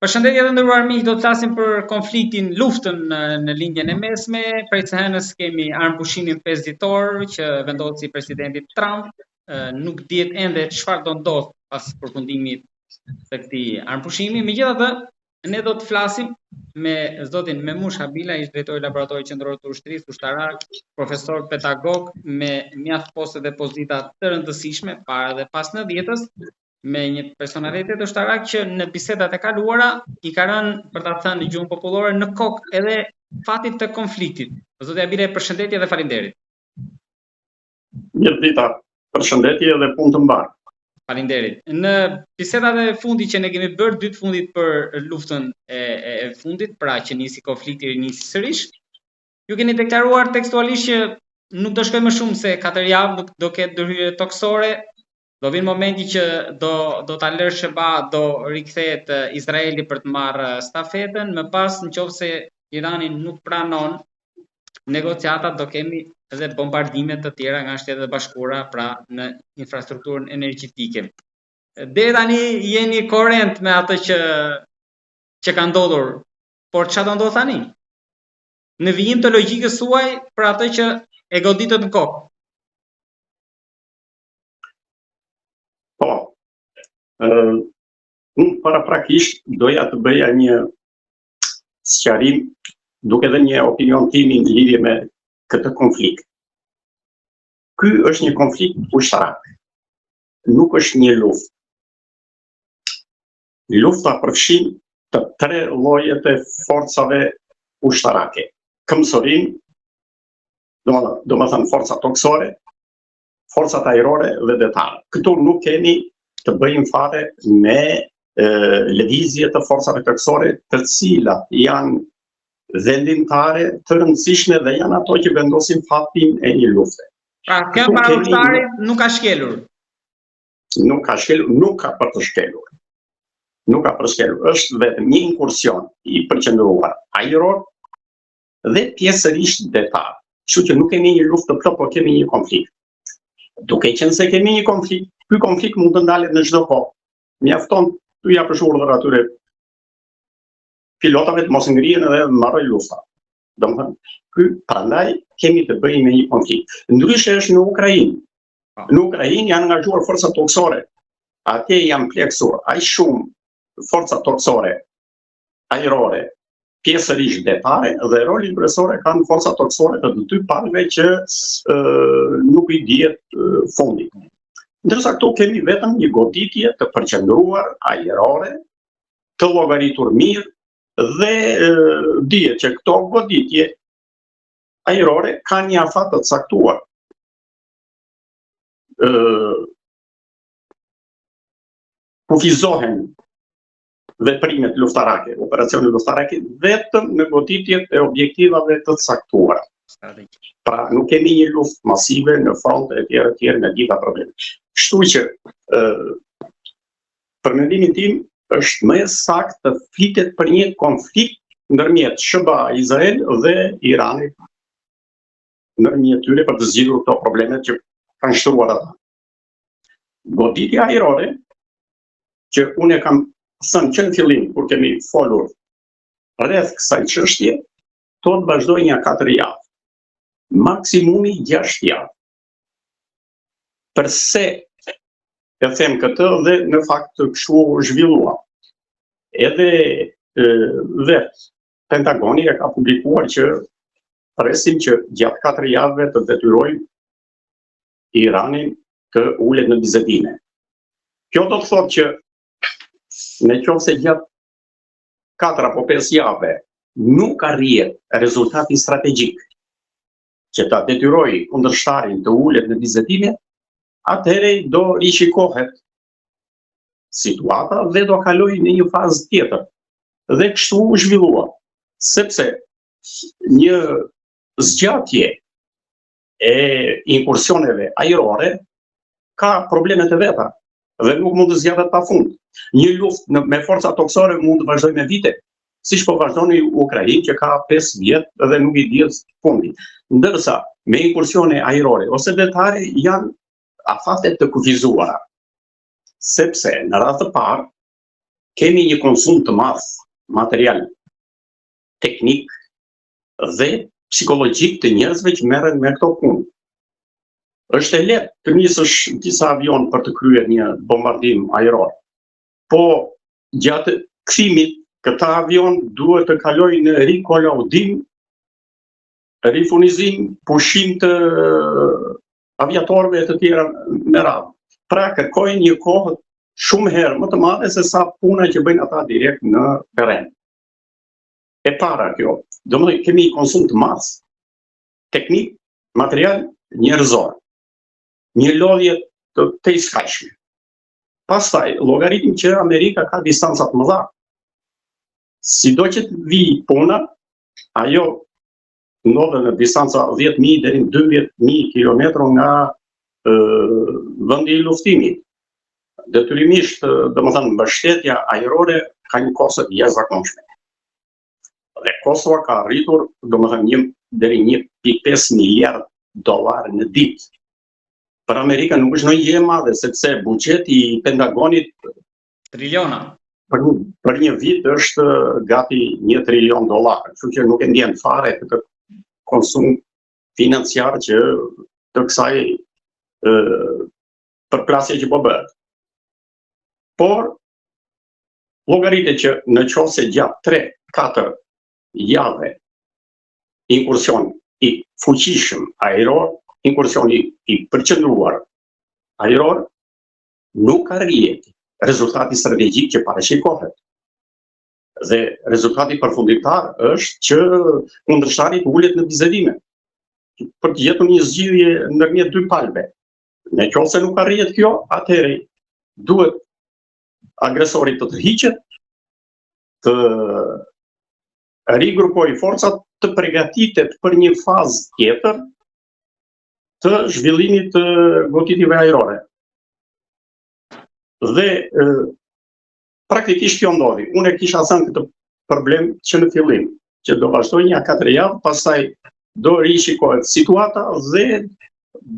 Përshëndetje të nderuar miq, do të flasim për konfliktin, luftën në lindjen e mesme. Prej së hënës kemi armëpushimin 5 ditor që vendosi presidenti Trump. Nuk dihet ende çfarë do ndodh pas përfundimit të këtij armëpushimi. Megjithatë, ne do të flasim me zotin Memush Habila, ish drejtori i laboratorit qendror të ushtrisë, ushtarak, profesor pedagog me mjaft poste dhe pozita të rëndësishme para dhe pas 90-s. Me një personalitet ushtarak që në bisedat e kaluara i ka rënë, për ta thënë në gjuhën popullore, në kokë edhe fatit të konfliktit. Zoti Habile, përshëndetje dhe faleminderit. Mirë dita, përshëndetje dhe punë të mbarë. Faleminderit. Në bisedat e fundit që ne kemi bërë, dytë fundit për luftën e fundit, pra që nisi konflikti nisi sërish, ju keni deklaruar tekstualisht që nuk do shkojmë më shumë se 4 javë, nuk do ketë ndërhyrje toksore. Do vinë momenti që do ta lërë Sheba, do rikthehet Izraeli për të marrë stafetën, më pas nëse Irani nuk pranon negociatat, do kemi edhe bombardime të tjera nga Shtetet e Bashkuara, pra në infrastrukturën energjetike. Deri tani jeni korrent me atë që ka ndodhur, por çfarë do ndodh tani? Në vijim të logjikës suaj për atë që e goditët në kokë. Po, unë paraprakisht doja të bëja një sqarim duke dhe një opinion timin në lidhje me këtë konflikt. Ky është një konflikt ushtarak, nuk është një luftë. Lufta përfshin të 3 llojet e forcave ushtarake. Këmbësorin, do më thënë forca toksore, forcat ajrore dhe detare. Këtu nuk kemi të bëjmë fare me lëvizje të forcave toksore, të cilat janë vendimtare të rëndësishme dhe janë ato që vendosin fatin e një lufte. Pra, kjo para ushtarit nuk ka shkelur. Nuk ka shkelur, nuk ka për të shkelur. Nuk ka për të shkelur. Është vetëm një inkursion i përqendruar ajror dhe pjesërisht detar. Kështu që nuk kemi një luftë të plot, por kemi një konflikt. Duke qenë se kemi një konflikt, ky konflikt mund të ndalet në çdo kohë. Mjafton t'u japësh urdhër atyre pilotave të mos ngrihen edhe mbaroj lufta. Domethënë, prandaj kemi të bëjmë me një konflikt. Ndryshe është në Ukrainë. Në Ukrainë janë angazhuar forca toksore. Atje janë pleksur aq shumë forca toksore, ajrore, pjesërisht detare dhe rolin kryesor e kanë forca toksore të 2 palëve që nuk i dihet fundi. Ndërsa këtu kemi vetëm një goditje të përqendruar ajrore, të llogaritur mirë dhe dihet që këto goditje ajrore kanë një afat të caktuar. Kufizohen veprimet luftarake, operacionet luftarake, vetëm në goditjet e objektivave të caktuara. Pra, nuk kemi një luftë masive në front e tjerë me gjitha problemet. Kështu që, për mendimin tim, është më saktë të flitet për një konflikt ndërmjet SBA, Izrael dhe Iranit, ndërmjet tyre për të zgjidhur këto problemet që kanë shtruar ata. Goditja ajrore, që unë e kam thënë që në fillim, kur kemi folur rreth kësaj çështje, do të vazhdojë një 4 javë. Maksimumi 6 javë. Përse e them këtë dhe në fakt kështu zhvillua. Edhe vetë Pentagoni e ka publikuar që presim që gjatë 4 javëve të detyrojë Iranin të ulet në bisedime. Kjo do të thotë që në qoftë se gjatë 4 apo 5 javëve nuk arrihet rezultati strategjik që ta detyrojë kundërshtarin të ulet në bisedime, atëherë do rishikohet situata dhe do kalojë në një fazë tjetër. Dhe kështu u zhvillua, sepse një zgjatje e inkursioneve ajrore ka problemet e veta dhe nuk mund të zgjatet pafund. Një luftë me forca toksore mund të vazhdojë me vite, siç po vazhdon në Ukrainë që ka 5 vjet dhe nuk i dihet fundi. Ndërsa me inkursione ajrore ose detare janë afate të kufizuara. Sepse në radhë të parë kemi një konsum të madh material, teknik dhe psikologjik të njerëzve që merren me këto punë. Është e lehtë të nisësh disa avion për të kryer një bombardim ajror, po gjatë kthimit këta avion duhet të kalojnë në rikolaudim, rifurnizim, pushim të aviatorëve të tjera me radhë. Pra kërkojnë një kohë shumë herë më të madhe se sa puna që bëjnë ata direkt në terren. E para kjo, domethënë kemi një konsum të madh teknik, material, njerëzor. Një lodhje të iskajshme. Pastaj, llogaritmi që Amerika ka distanca të mëdha. Sido që të vi puna, ajo ndodhet në distanca 10.000 deri në 12.000 kilometra nga vendi i luftimit. Detyrimisht, domethënë mbështetja ajrore ka një kosto të jashtëzakonshme. Dhe Kosova ka arritur domethënë deri 1.5 miliard dollar në ditë. Për Amerika nuk është ndonjë gjë e madhe, sepse buxheti i Pentagonit triliona për një vit është gati 1 trilion dollar, kështu që nuk e ndjen fare këtë konsum financiar që të kësaj përplasje që po bëhet. Por llogaritet që në qoftë se gjatë 3-4 jave inkursion i fuqishëm ajror, inkursion i përqendruar ajror, nuk arrihet rezultati strategjik që parashikohet. Dhe rezultati përfundimtar është që kundërshtari ulet në bisedime për të gjetur një zgjidhje ndërmjet dy palëve. Në qoftë se nuk arrihet kjo, atëherë duhet agresori të tërhiqet, të rigrupojë forcat, të përgatitet për një fazë tjetër të zhvillimit të goditjeve ajrore. Dhe praktikisht kjo ndodhi. Unë e kisha thënë këtë problem që në fillim, që do vazhdoj një 4 javë, pastaj do rishikohet situata dhe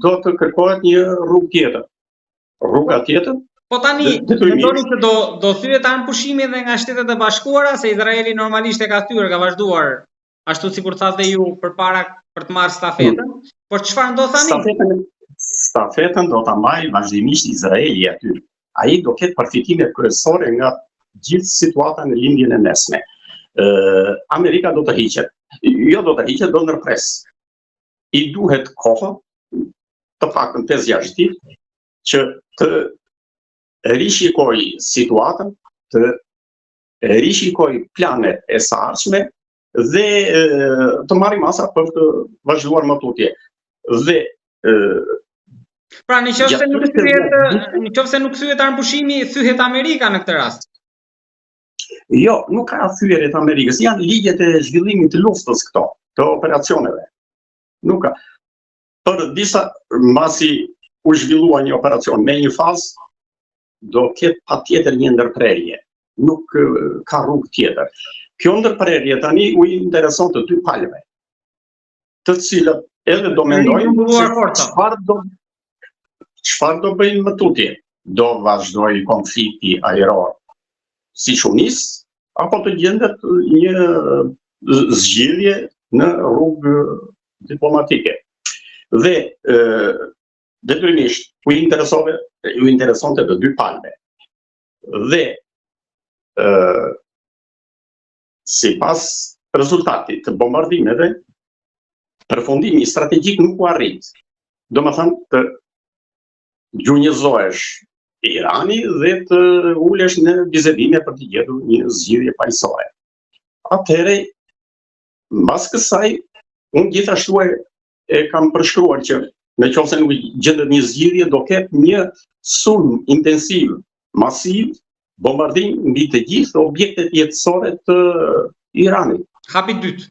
do të kërkohet një rrugë tjetër. Rruga tjetër. Po tani, mendoni se do thyet armë pushimi dhe nga Shtetet e Bashkuara, se Izraeli normalisht e ka thyer, ka vazhduar ashtu sikur thatë ju përpara për të marrë stafetën, por çfarë ndodh tani? Stafetën do ta marrë vazhdimisht Izraeli aty. Ai do ketë përfitime kryesore nga gjithë situata në lindjen e mesme. Amerika do të hiqet. Jo do të hiqet, do ndërpres. I duhet kohë, të paktën 5-6 ditë, që të rishikoj situatën, të rishikoj planet e së ardhshme dhe të marrë masa për të vazhduar më tutje. Dhe pra në qoftë se nuk thyet armë pushimi, thyhet Amerika në këtë rast. Jo, nuk ka thyerje të Amerikës, janë ligjet e zhvillimit të luftës këto, të operacioneve. Nuk ka. Për disa, mbasi u zhvillua një operacion me një fazë, do ketë patjetër një ndërprerje. Nuk ka rrugë tjetër. Kjo ndërprerje tani u intereson të dy palëve, të cilët edhe do mendojnë çfarë do bëjnë më tutje. Do vazhdojë konflikti ajror siç u nis, apo të gjendet një zgjidhje në rrugë diplomatike. Dhe detyrimisht u interesonte të dy palëve. Dhe sipas rezultatit të bombardimeve, përfundimi strategjik nuk u arrit. Domethënë të gjunjëzohesh Irani dhe të ulesh në bisedime për të gjetur një zgjidhje paqësore. Atëherë, mbas kësaj, unë gjithashtu e kam përshkruar që në qoftë se nuk gjendet një zgjidhje, do ketë një sulm intensiv, masiv, bombardim mbi të gjithë objektet jetësore të Iranit. Hapi dytë.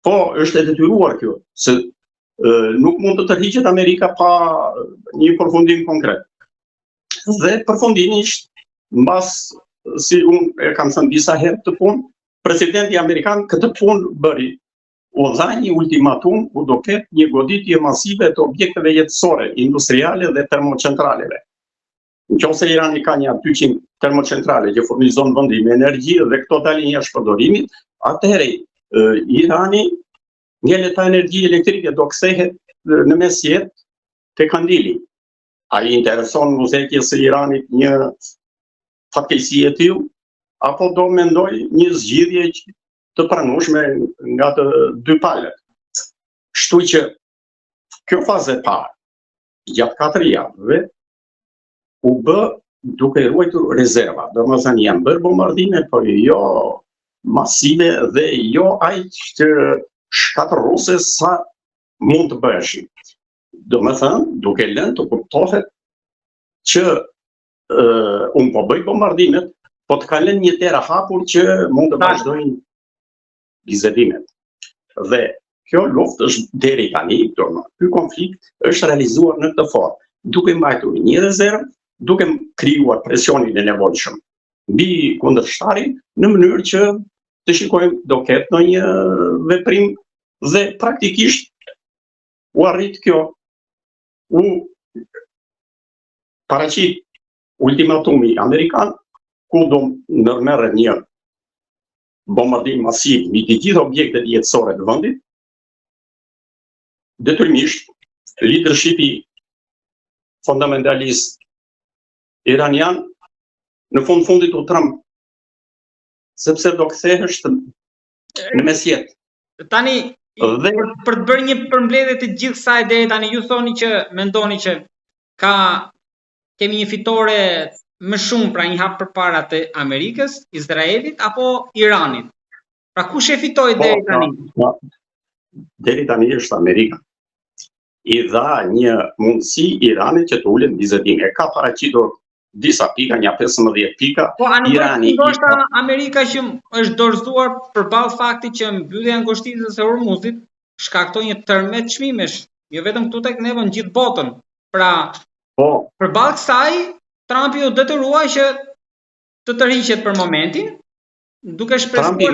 Po, është e detyruar kjo, se nuk mund të tërhiqet Amerika pa një përfundim konkret. Dhe përfundimisht, mbas, si unë e kam thënë disa herë të punë, presidenti amerikan këtë punë bëri. U dha një ultimatum ku do ketë një goditje masive të objekteve jetësore, industriale dhe termocentraleve. Nëse Irani ka një 200 termocentrale që furnizon vendi me energji dhe këto dalin jashtë përdorimit, atëherë Irani ngelet ta energji elektrike do kthehet në mesjet te kandili. Ai intereson muzekjes së Iranit një fatkeqësi e tillë, apo do mendoj një zgjidhje të pranueshme nga të dy palët. Kështu që kjo fazë e parë, gjatë 4 javëve, u bë duke ruajtur rezerva. Domethënë janë bërë bombardime, por jo masive dhe jo aq që shkatërruese sa mund të bëheshin. Domethënë, duke lënë të kuptohet që unë po bëj bombardimet, po të kalën një terë hapur që mund të vazhdojnë vizetimet. Dhe kjo luftë është deri tani, ky konflikt është realizuar në këtë formë, duke mbajtur një rezervë, duke krijuar presionin e nevojshëm mbi kundërshtarin në mënyrë që të shikojmë do ketë ndonjë veprim dhe praktikisht u arrit kjo. U paraqit ultimatumi amerikan ku do ndërmerret një bombardim masiv mbi të gjitha objektet jetësore të vendit. Detyrimisht leadershipi fundamentalist iranian në fundit u tremb sepse do kthehesht në mesjet. Tani dhe për të bërë një përmbledhje të gjithë kësaj deri tani, ju thoni që mendoni që kemi një fitore më shumë, pra një hap përpara të Amerikës, Izraelit apo Iranit. Pra kush e fitoi deri tani? Deri tani është Amerika. I dha një mundësi Iranit që të ulet në vizetim. E ka paraqitur disa pika, një 15 pika. Po, Irani ndoshta Amerika që është dorëzuar përballë faktit që mbyllja e ngushticës së Hormuzit shkaktoi një tërmet çmimesh, jo vetëm këtu tek ne, në gjithë botën. Pra, përballë kësaj, Trumpi u detyruai që të tërhiqet për momentin, duke shpresuar. Trumpi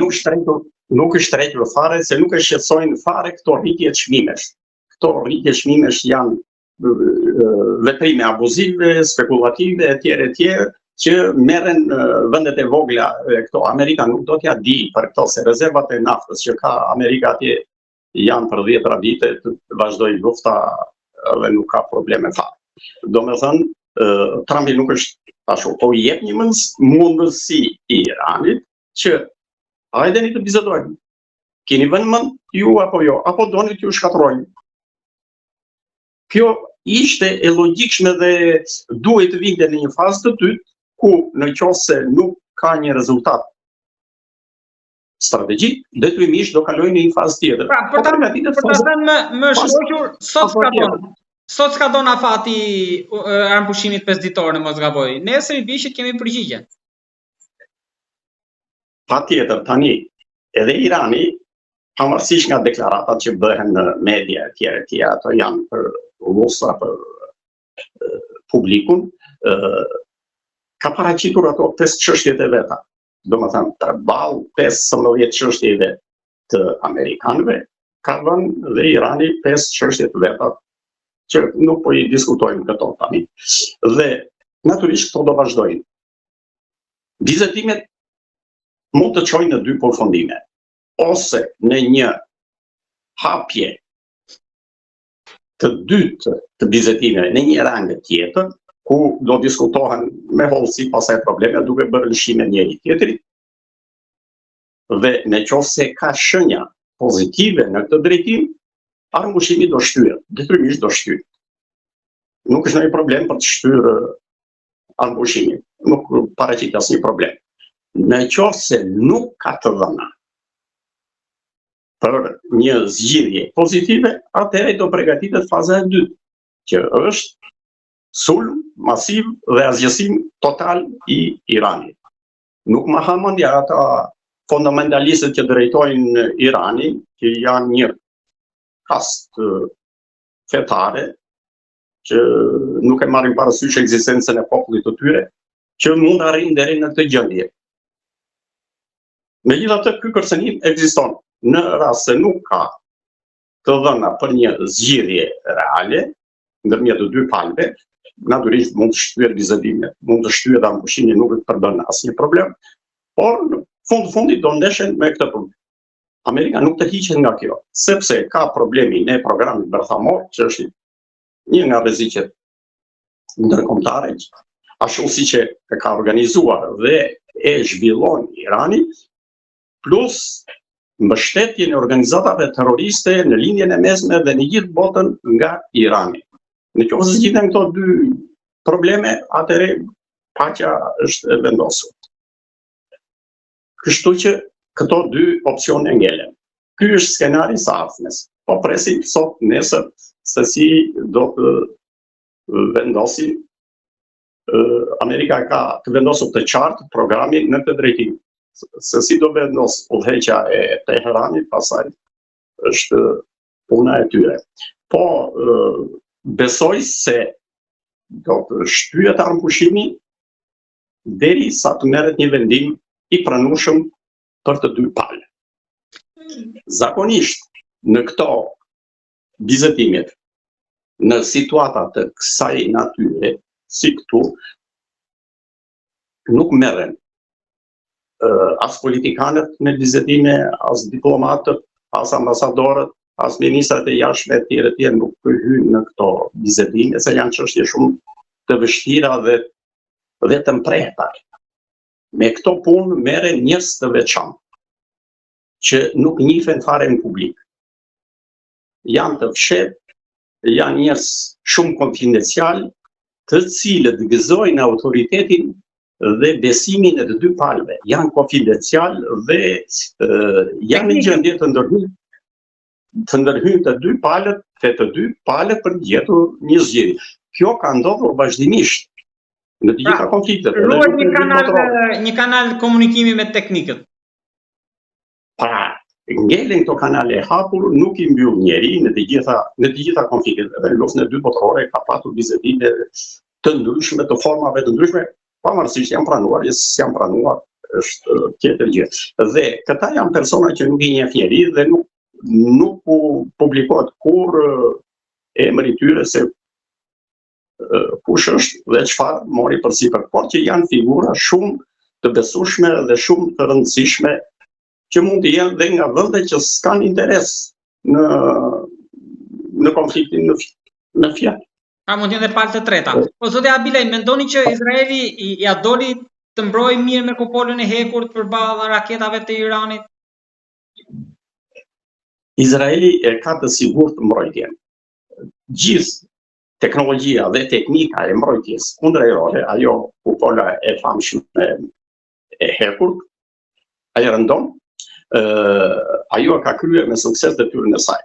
nuk është shtrejtur fare, se nuk e shqetësojnë fare këto rritje çmimesh. Këto rritje çmimesh janë veprime abuzive, spekulative, etj, që merren vendet e vogla. Këto Amerika nuk do t'ja di për këto, se rezervat e naftës që ka Amerika atje janë për 10 vite, të vazhdojë lufta dhe nuk ka probleme fare. Domethënë, Trumpi nuk është ashtu, po i jep një mundësi Iranit që hajdeni të bisedojmë. Keni vënë mend ju apo jo, apo doni t'ju shkatërrojnë. Kjo ishte e logjikshme dhe duhet të vinte në një fazë të dytë, ku në qoftë se nuk ka një rezultat strategjik, detyrimisht do kalojnë në një fazë tjetër. Pra, për ta thënë më shoqur, sot s'ka don afati armpushimit 5 ditor, në mos gaboj. Nesër i bishit kemi përgjigje. Patjetër, tani edhe Irani, pavarësisht nga deklaratat që bëhen në media etj, ato janë për lustra, për publikun, ka paraqitur ato 5 çështjet e veta. Domethënë, përballë 15 çështjeve të amerikanëve, ka vënë dhe Irani 5 çështje të veta që nuk po i diskutojmë këto tani. Dhe natyrisht këto do vazhdojnë. Vizetimet mund të çojnë në 2 përfundime, ose në një hapje të dytë të vizetimeve në një rang tjetër, ku do diskutohen me hollësi pasaj probleme, duke bërë lëshime njëri tjetrit, dhe në qoftë se ka shenja pozitive në këtë drejtim, armpushimi do shtyhet, detyrimisht do shtyhet. Nuk është ndonjë problem për të shtyrë armpushimin, nuk paraqit asnjë problem. Në qoftë se nuk ka të dhëna për një zgjidhje pozitive, atëherë do përgatitet faza e dytë, që është sulm masiv dhe asgjësim total i Iranit. Nuk ma ha mendja ata fundamentalistët që drejtojnë Iranin, që janë një kast fetare, që nuk e marrin parasysh ekzistencën e popullit të tyre, që mund të arrijnë deri në këtë gjendje. Megjithatë, ky kërcënim ekziston. Në rast se nuk ka të dhëna për një zgjidhje reale ndërmjet të 2 palëve, natyrisht mund të shtyhet bizetimet, mund të shtyhet ambushimi, nuk të përbën asnjë problem, por në fundit do ndeshen me këtë problem. Amerika nuk të hiqet nga kjo, sepse ka problemin e programit bërthamor, që është një nga rreziqet ndërkombëtare, ashtu siç e ka organizuar dhe e zhvillon Irani, plus mbështetjen e organizatave terroriste në linjën e mesme dhe në gjithë botën nga Irani. Në qoftë se zgjidhen këto dy probleme, atëherë paqja është e vendosur. Kështu që këto dy opsione ngelen. Ky është skenari i ardhmes. Po presim sot nesër se si do të vendosi Amerika ka të vendosur të qartë programin në këtë drejtim. Se si do vendos udhëheqja e Teheranit, pastaj është puna e tyre. Po besoj se do të shtyhet armëpushimi derisa të merret një vendim i pranueshëm për të dy palë. Zakonisht në këto bizetimet, në situata të kësaj natyre, si këtu, nuk merren as politikanët me bizetime, as diplomatët, as ambasadorët, as ministrat e jashtme e tjerë nuk hyn në këto bizetime, se janë çështje shumë të vështira dhe të mprehta. Me këto punë merren njerëz të veçantë, që nuk njihen fare në publik. Janë të fshehtë, janë njerëz shumë konfidencial, të cilët gëzojnë autoritetin dhe besimin e të dy palëve. Janë konfidencial dhe janë në gjendje të ndërhyjnë të dy palët për të gjetur një zgjedhje. Kjo ka ndodhur vazhdimisht në të gjitha konfliktet. Ruhet një kanal komunikimi me teknikët. Pra, ngelen këto kanale e hapur, nuk i mbyll njeri në të gjitha konfliktet. Edhe në luftën e dytë botërore ka patur bizetime të ndryshme, të formave të ndryshme, pavarësisht janë pranuar, s'janë pranuar, është tjetër gjë. Dhe këta janë persona që nuk i njeh njeri dhe nuk publikohet kur emri i tyre se kush është dhe çfarë mori përsipër, por që janë figura shumë të besueshme dhe shumë të rëndësishme që mund të jenë dhe nga vende që s'kan interes në konfliktin në fjalë. Mund të jenë dhe palë të treta. Po zotë Abilaj, mendoni që Izraeli ja doli të mbrojë mirë me kupolën e hekur përballë raketave të Iranit? Izraeli e ka të sigurt mbrojtjen. Gjithë teknologjia dhe teknika e mbrojtjes kundërerore, ajo kupola e famshme e hekur, ajo rëndon, ajo ka kryer me sukses detyrën e saj.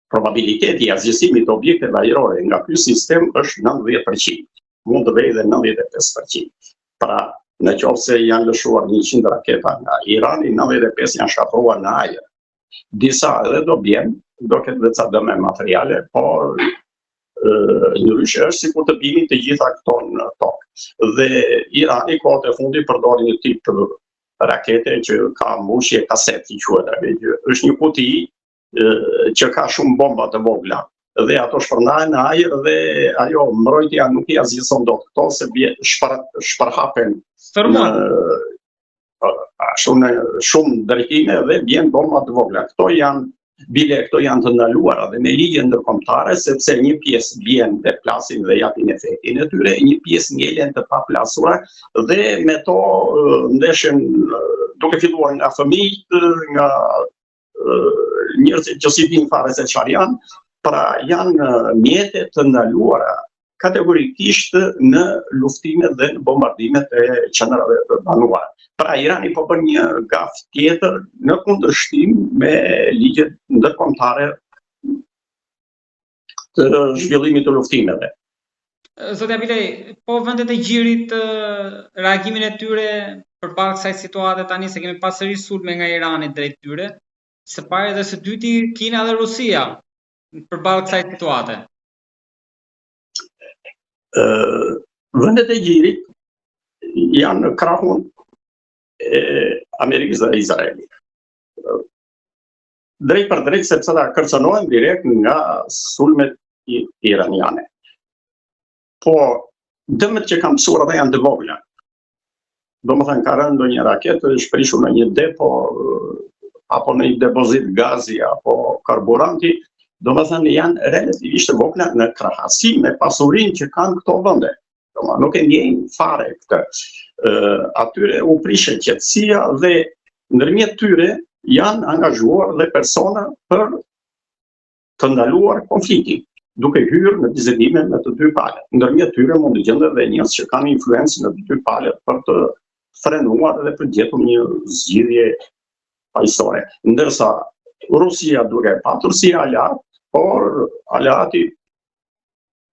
Probabiliteti i azgjësimit të objekteve ajrore nga ky sistem është 90%, mund të vejë edhe 95%. Pra, në qoftë se janë lëshuar 100 raketa nga Irani, 95 janë shkatruar në ajër. Disa edhe do bjen, do ketë dhe ca dëme materiale, por ndryshe është sikur të binin të gjitha këto në tokë. Dhe Irani kohët e fundit përdori një tip rakete që ka mbushje kaset, i quhet, është një kuti që ka shumë bomba të vogla dhe ato shpërndahen në ajër dhe ajo mbrojtja nuk i azgjëson dot këto se shpërhapen në shumë drejtime dhe vjen bomba të vogla. Këto janë të ndaluara dhe me ligje ndërkombëtare, sepse një pjesë vjen dhe plasin dhe japin efektin e tyre, një pjesë ngelen të paplasura dhe me to ndeshen duke filluar nga fëmijët, nga njerëzit që si din fare se çfarë janë, pra janë mjete të ndaluara kategorikisht në luftimet dhe në bombardimet e qendrave të banuara. Pra Irani po bën një gaf tjetër në kundërshtim me ligjet ndërkombëtare të zhvillimit të luftimeve. Zotë Abilaj, po vendet e gjirit reagimin e tyre përballë kësaj situate tani se kemi pasërisht sulme nga Irani drejt tyre, së pari dhe së dyti Kina dhe Rusia përballë kësaj situate. Vendet e gjirit janë në krahun e Amerikës dhe Izraelit. Drejt për drejt sepse ata kërcënohen direkt nga sulmet iraniane. po dëmet që kam mësuar ata janë të vogla. Domethënë ka rënë ndonjë raketë, shprishur në një depo apo në një depozit gazi apo karburanti, domethënë janë relativisht të vogla në krahasim me pasurinë që kanë këto vende. Domethënë nuk e ndjejnë fare këtë. Atyre u prishet qetësia dhe ndërmjet tyre janë angazhuar dhe persona për të ndaluar konfliktin, duke hyrë në bisedime me të dy palët. Ndërmjet tyre mund të gjendet dhe njerëz që kanë influencë në të dy palët për të frenuar dhe për gjetur një zgjidhje paqësore. Ndërsa Rusia duke patur si aleat, por aleati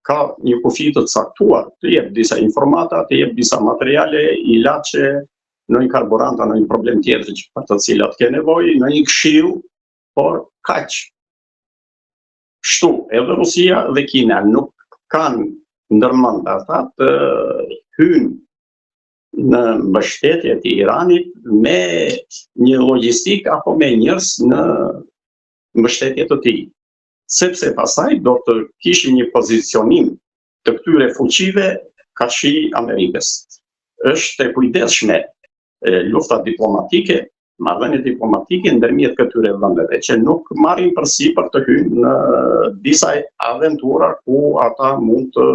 ka një kufi të caktuar, të jep disa informata, të jep disa materiale, ilaçe, në një karburanta, në një problem tjetër që për të cilat ke nevojë, në një këshill, por kaq. Kështu, edhe Rusia dhe Kina nuk kanë ndërmend ata të hyjnë në mbështetje të Iranit me një logjistik apo me njerëz në mbështetje të tij. Sepse pastaj do të kishin një pozicionim të këtyre fuqive kafshi Amerikës. Është e kujdesshme lufta diplomatike, marrëdhënie diplomatike ndërmjet këtyre vendeve që nuk marrin përsipër të hyjnë në disa aventura ku ata mund të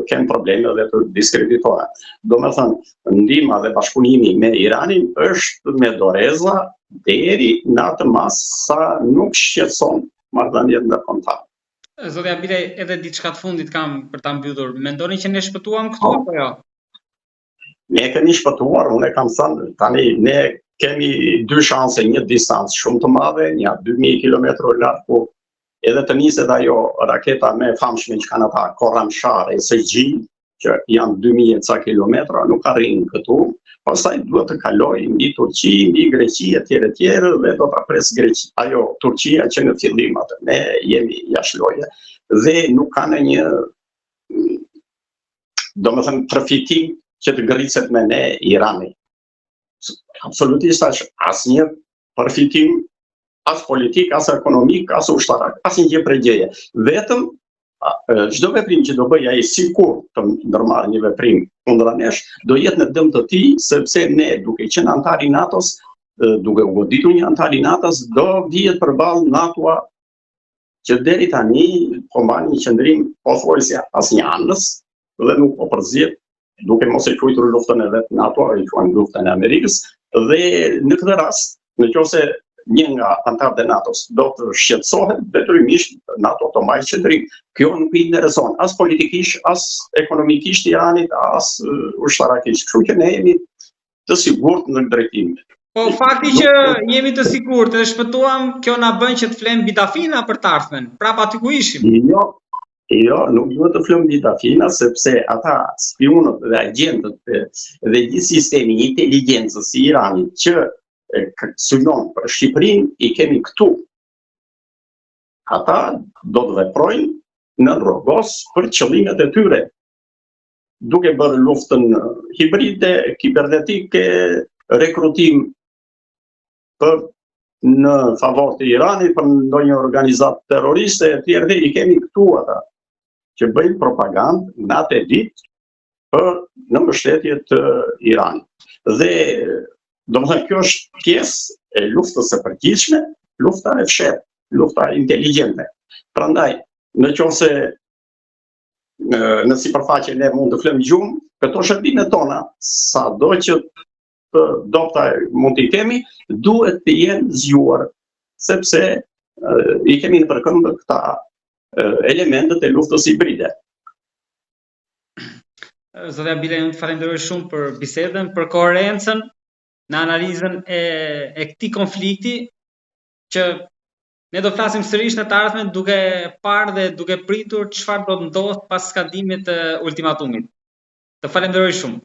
kenë probleme dhe të diskreditohen. Domethënë, ndihma dhe bashkëpunimi me Iranin është me doreza deri në atë mas sa nuk shqetëson marrëdhëniet ndërkombëtare. Zotja Bilej, edhe diçka të fundit kam për ta mbyllur. Mendoni që ne shpëtuam këtu apo jo? Ne kemi shpëtuar, unë kam thënë, tani ne kemi dy shanse, një distancë shumë të madhe, një 2000 km larg, ku edhe të niset ajo raketa me famshme që kanë ata Khorramshahr e SG, që janë 2000 ca kilometra, nuk arrin këtu. Pastaj duhet të kalojë mbi Turqi, mbi Greqi etj. Dhe do ta pres Greqi. Ajo Turqia që në fillim atë ne jemi jashtë loje dhe nuk kanë një domethënë përfitim që të ngriset me ne Irani. Absolutisht asnjë përfitim as politik, as ekonomik, as ushtarak, asnjë gjë prej gjëje. Vetëm çdo veprim që do bëj ai sikur të ndërmarrë një veprim kundra nesh, do jetë në dëm të tij, sepse ne duke qenë antar i NATO-s, duke u goditur një antar i NATO-s, do vihet përballë NATO-a që deri tani po mban një qendrim pothuajse asnjë anës dhe nuk po përzihet, duke mos e quajtur luftën e vet NATO-a, i quajnë luftën e Amerikës, dhe në këtë rast, nëse një nga antarët e NATO-s do të shqetësohet, detyrimisht NATO të mbajë qendrim. Kjo nuk i intereson as politikisht, as ekonomikisht Iranit, as ushtarakisht. Kështu që ne jemi të sigurt në drejtim. Po fakti që jemi të sigurt dhe shpëtuam, kjo na bën që të flem bidafina për të ardhmen, prapa aty ku ishim. Jo, nuk duhet të flëm bidafina, sepse ata spionët dhe agentët dhe gjithë sistemi i inteligjencës i Iranit që synon për Shqipërinë i kemi këtu. Ata do të veprojnë në rrogos për qëllimet e tyre, duke bërë luftën hibride, kibernetike, rekrutim për në favor të Iranit, për ndonjë organizatë terroriste etj. I kemi këtu ata që bëjnë propagandë natë e ditë për në mbështetje të Iranit. Dhe domethënë kjo është pjesë e luftës së përgjithshme, lufta e fshehtë, lufta inteligjente. Prandaj, nëse në sipërfaqe ne mund të flëm gjumë, këto shërbimet tona, sado që dopta mund t'i kemi, duhet të jenë zgjuar, sepse i kemi në përkëmbë këta elementet e luftës hibride. Zotja Bilej, unë të falenderoj shumë për bisedën, për koherencën në analizën e këtij konflikti, që ne do flasim sërish në të ardhmen duke parë dhe duke pritur çfarë do të ndodhë pas skandimit të ultimatumit. Të falenderoj shumë.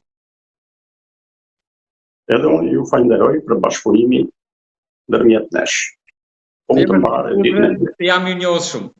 Edhe unë ju falenderoj për bashkëpunimin ndërmjet nesh. Jam mirënjohës shumë.